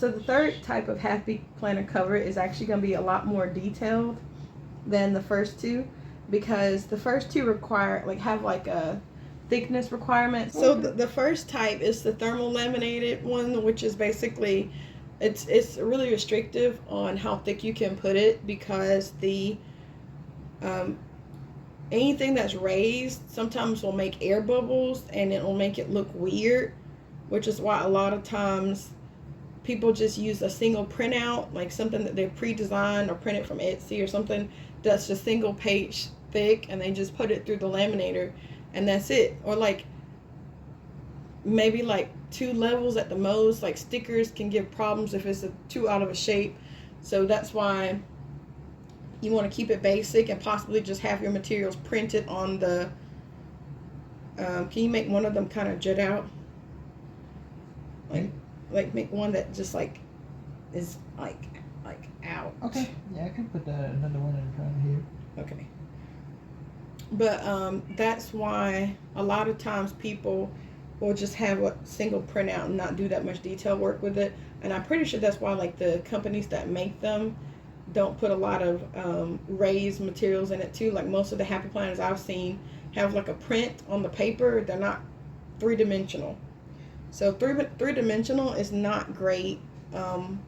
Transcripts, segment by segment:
So the third type of happy planner cover is actually going to be a lot more detailed than the first two, because the first two require have a thickness requirement. So the first type is the thermal laminated one, which is basically it's really restrictive on how thick you can put it, because the anything that's raised sometimes will make air bubbles and it will make it look weird, which is why a lot of times people just use a single printout, like something that they're pre-designed or printed from Etsy or something that's just single page thick, and they just put it through the laminator and that's it. Or maybe 2 levels at the most. Like stickers can give problems if it's too out of a shape, so that's why you want to keep it basic and possibly just have your materials printed on the can you make one of them kind of jut out, like make one that just is out. Okay, yeah, I can put another one in front here. Okay. But that's why a lot of times people will just have a single printout and not do that much detail work with it. And I'm pretty sure that's why the companies that make them don't put a lot of raised materials in it too. Like most of the happy planners I've seen have a print on the paper. They're not 3-dimensional. So three-dimensional is not great on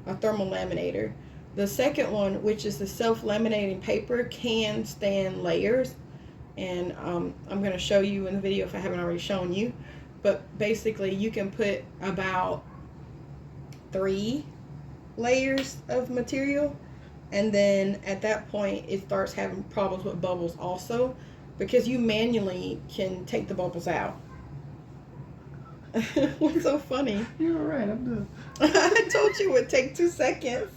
a thermal laminator. The second one, which is the self-laminating paper, can stand layers, and I'm going to show you in the video if I haven't already shown you. But basically you can put about 3 layers of material, and then at that point it starts having problems with bubbles also, because you manually can take the bubbles out. What's so funny? You're right, I'm done. I told you it would take 2 seconds.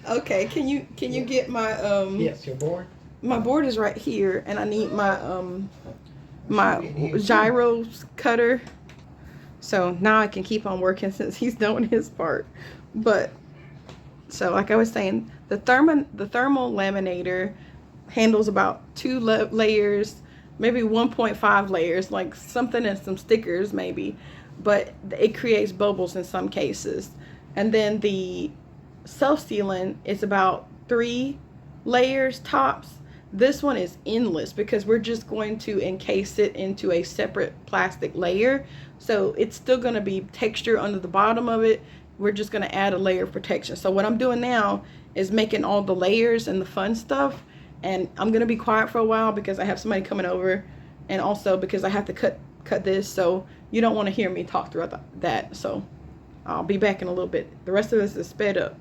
Okay, can you get my yes, your board? My board is right here, and I need my my gyro cutter. So now I can keep on working since he's done his part. But so like I was saying, the thermal laminator handles about 2 layers, maybe 1.5 layers, like something and some stickers maybe, but it creates bubbles in some cases. And then the self-sealing is about 3 layers tops. This one is endless because we're just going to encase it into a separate plastic layer, so it's still going to be texture under the bottom of it. We're just going to add a layer of protection. So what I'm doing now is making all the layers and the fun stuff, and I'm going to be quiet for a while because I have somebody coming over, and also because I have to cut this, so you don't want to hear me talk throughout that. So I'll be back in a little bit. The rest of this is sped up.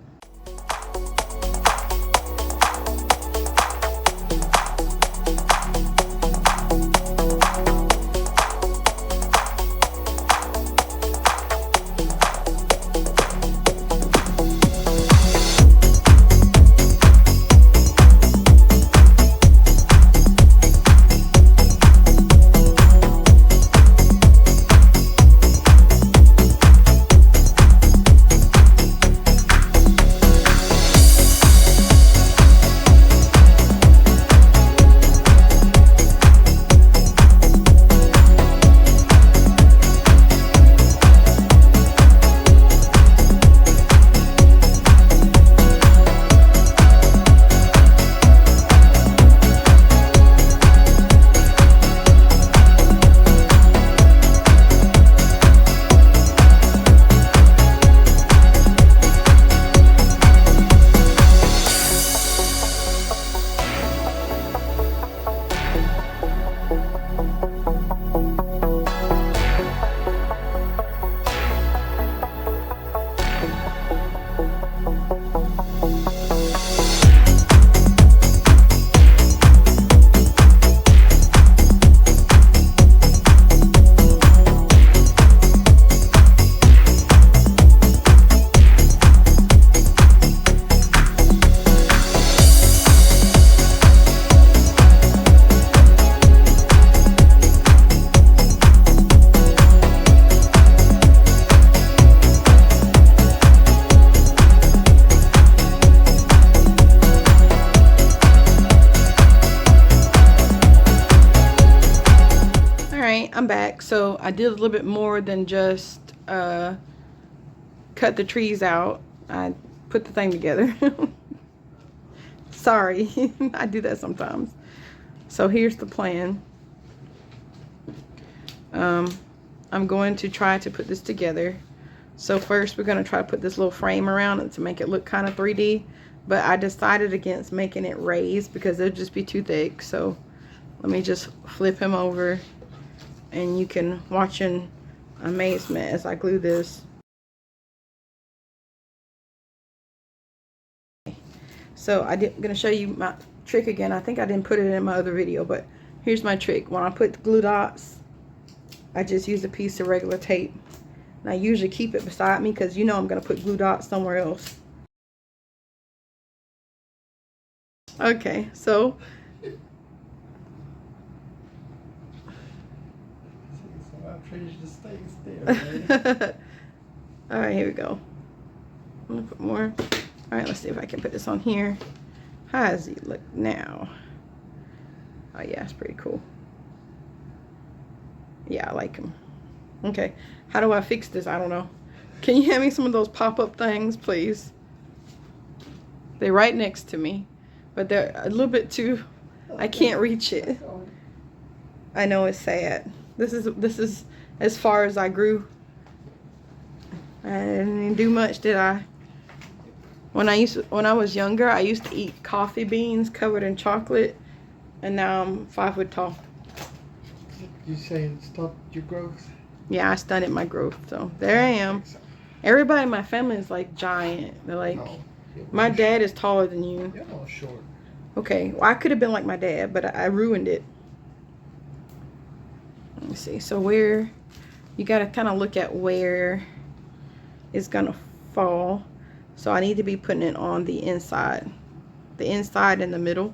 I'm back. So I did a little bit more than just cut the trees out. I put the thing together. Sorry, I do that sometimes. So here's the plan. I'm going to try to put this together. So first we're going to try to put this little frame around it to make it look kind of 3D. But I decided against making it raised because it'll just be too thick. So let me just flip him over and you can watch in amazement as I glue this. So I'm going to show you my trick again. I think I didn't put it in my other video, but here's my trick. When I put the glue dots, I just use a piece of regular tape. And I usually keep it beside me because you know I'm going to put glue dots somewhere else. Okay, so all right, here we go. I'm gonna put more. All right, let's see if I can put this on here. How does he look now? Oh yeah, it's pretty cool. Yeah, I like him. Okay, how do I fix this? I don't know. Can you hand me some of those pop-up things, please? They're right next to me, but they're a little bit too, I can't reach it. I know, it's sad. This is as far as I grew. I didn't do much, did I? When I was younger, I used to eat coffee beans covered in chocolate, and now I'm 5 foot tall. You say it stopped your growth? Yeah, I stunted my growth, so there I am. Everybody in my family is like giant. They're like, no, my dad is taller than you. You're all short. Okay, well I could have been like my dad, but I ruined it. Let me see. So where you got to kind of look at where it's gonna fall. So I need to be putting it on the inside in the middle.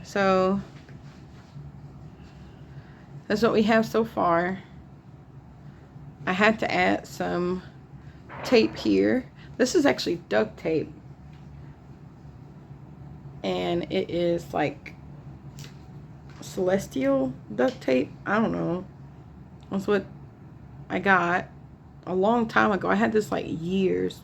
So that's what we have so far. I had to add some tape here. This is actually duct tape, and it is like celestial duct tape. I don't know. That's what I got a long time ago. I had this like years,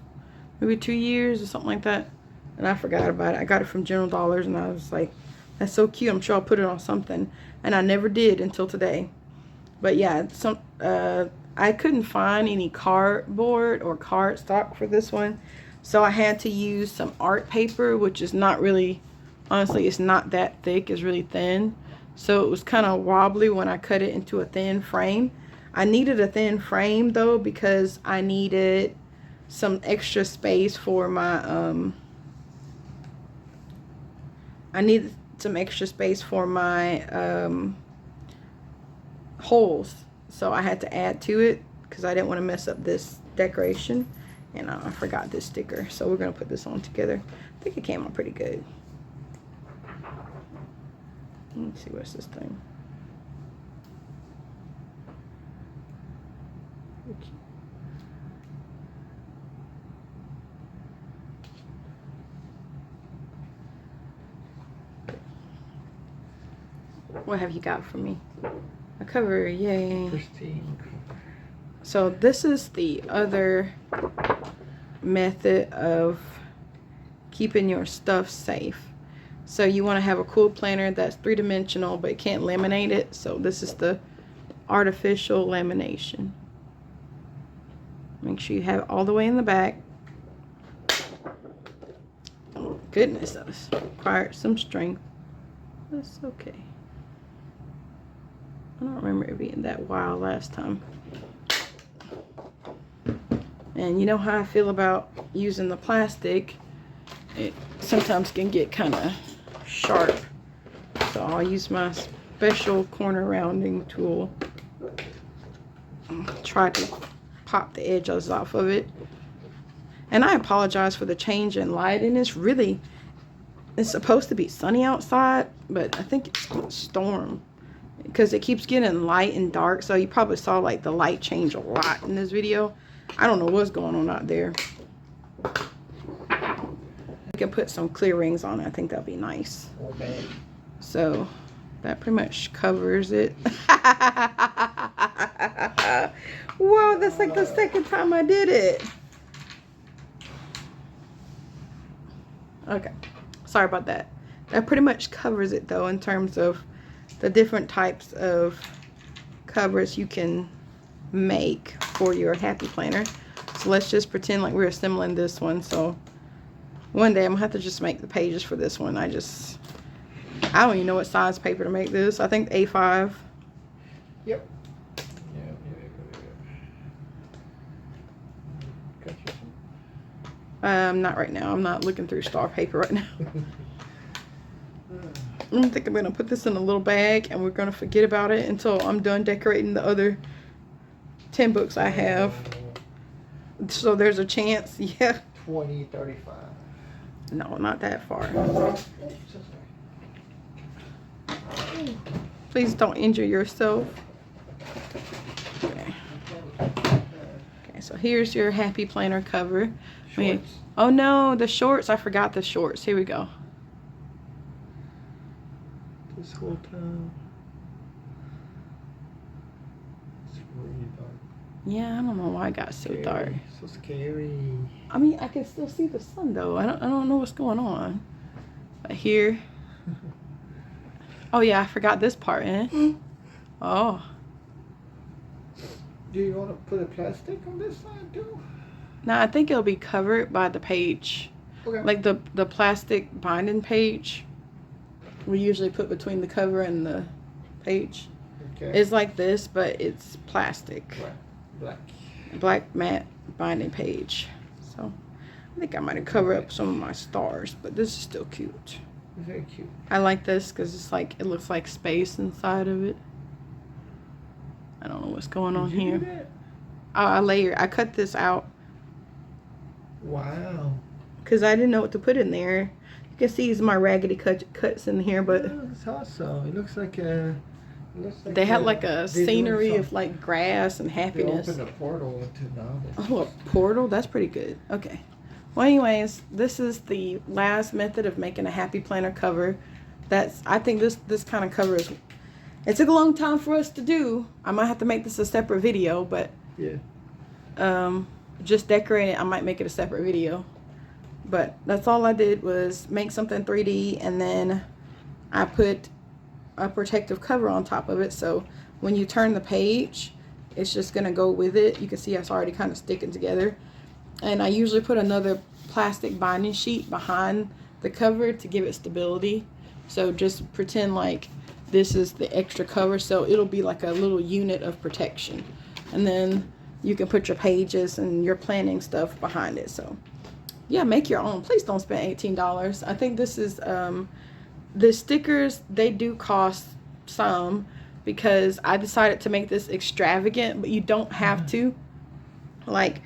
maybe 2 years or something like that, and I forgot about it. I got it from General Dollars, and I was like, that's so cute. I'm sure I'll put it on something, and I never did until today. But yeah, I couldn't find any cardboard or cardstock for this one, so I had to use some art paper, which is not really, honestly, it's not that thick. It's really thin, so it was kind of wobbly when I cut it into a thin frame. I needed a thin frame though because I needed some extra space for my holes, so I had to add to it because I didn't want to mess up this decoration, and I forgot this sticker, so we're gonna put this on together. I think it came out pretty good. Let's see, what's this thing? What have you got for me? A cover, yay. Pristine. So this is the other method of keeping your stuff safe. So you want to have a cool planner that's 3-dimensional, but it can't laminate it. So this is the artificial lamination. Make sure you have it all the way in the back. Oh goodness, that required some strength. That's okay. I don't remember it being that wild last time. And you know how I feel about using the plastic. It sometimes can get kind of sharp. So I'll use my special corner rounding tool. Try to pop the edges off of it. And I apologize for the change in lighting. It's supposed to be sunny outside, but I think it's going to storm. because it keeps getting light and dark. So you probably saw like the light change a lot in this video. I don't know what's going on out there. We can put some clear rings on it. I think that'll be nice. Okay. So that pretty much covers it. Whoa, that's like the second time I did it. Okay, sorry about that. That pretty much covers it though, in terms of the different types of covers you can make for your happy planner. So let's just pretend like we're assembling this one. So one day I'm gonna have to just make the pages for this one. I don't even know what size paper to make this. I think A5. Yep. Not right now. I'm not looking through star paper right now. I think I'm gonna put this in a little bag and we're gonna forget about it until I'm done decorating the other 10 books I have. So there's a chance, yeah. 20, 35. No, not that far. Please don't injure yourself. Okay. Okay, so here's your happy planner cover. Shorts. Oh no, the shorts. I forgot the shorts. Here we go. This whole time. It's really dark. Yeah, I don't know why it got so dark. So scary. I mean, I can still see the sun though. I don't know what's going on. But here. Oh yeah, I forgot this part, Oh. Do you want to put a plastic on this side too? No, I think it'll be covered by the page. Okay. Like the plastic binding page. We usually put between the cover and the page. Okay. It's like this, but it's plastic. Black. Black matte binding page. So I think I might have covered up some of my stars, but this is still cute. Very cute. I like this because it's like, it looks like space inside of it. I don't know what's going on here. I cut this out. Wow. Because I didn't know what to put in there. You can see my raggedy cuts in here, but it's awesome. It looks like a. They had like a scenery of like grass and happiness. They opened a portal into knowledge. Oh, a portal? That's pretty good. Okay. Well, anyways, this is the last method of making a happy planner cover. I think this kind of cover is, it took a long time for us to do. I might have to make this a separate video, but yeah. Just decorate it. I might make it a separate video. But that's all I did was make something 3D, and then I put a protective cover on top of it. So when you turn the page, it's just going to go with it. You can see it's already kind of sticking together. And I usually put another plastic binding sheet behind the cover to give it stability. So just pretend like this is the extra cover, so it'll be like a little unit of protection. And then you can put your pages and your planning stuff behind it. So yeah, make your own. Please don't spend $18. I think this is the stickers, they do cost some, because I decided to make this extravagant, but you don't have to. Like,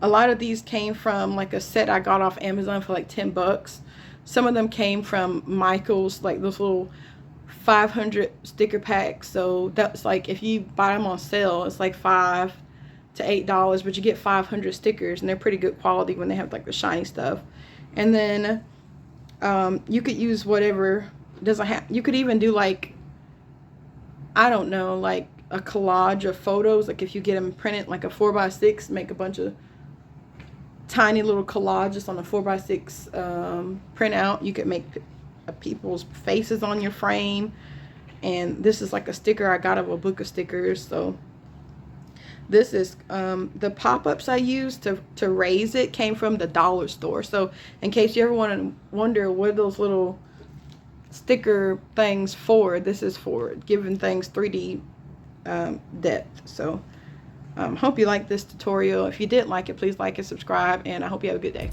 a lot of these came from like a set I got off Amazon for like 10 bucks. Some of them came from Michael's, like those little 500 sticker packs. So that's like, if you buy them on sale, it's like $5 to $8, but you get 500 stickers, and they're pretty good quality when they have like the shiny stuff. And then you could use whatever doesn't have. You could even do like, I don't know, like a collage of photos. Like if you get them printed like a 4x6, make a bunch of tiny little collages on a 4x6 printout. You could make people's faces on your frame. And this is like a sticker I got of a book of stickers. So this is the pop-ups I used to raise it came from the dollar store. So in case you ever want to wonder what those little sticker things for, this is for giving things 3D depth. So hope you like this tutorial. If you did like it, please like and subscribe, and I hope you have a good day.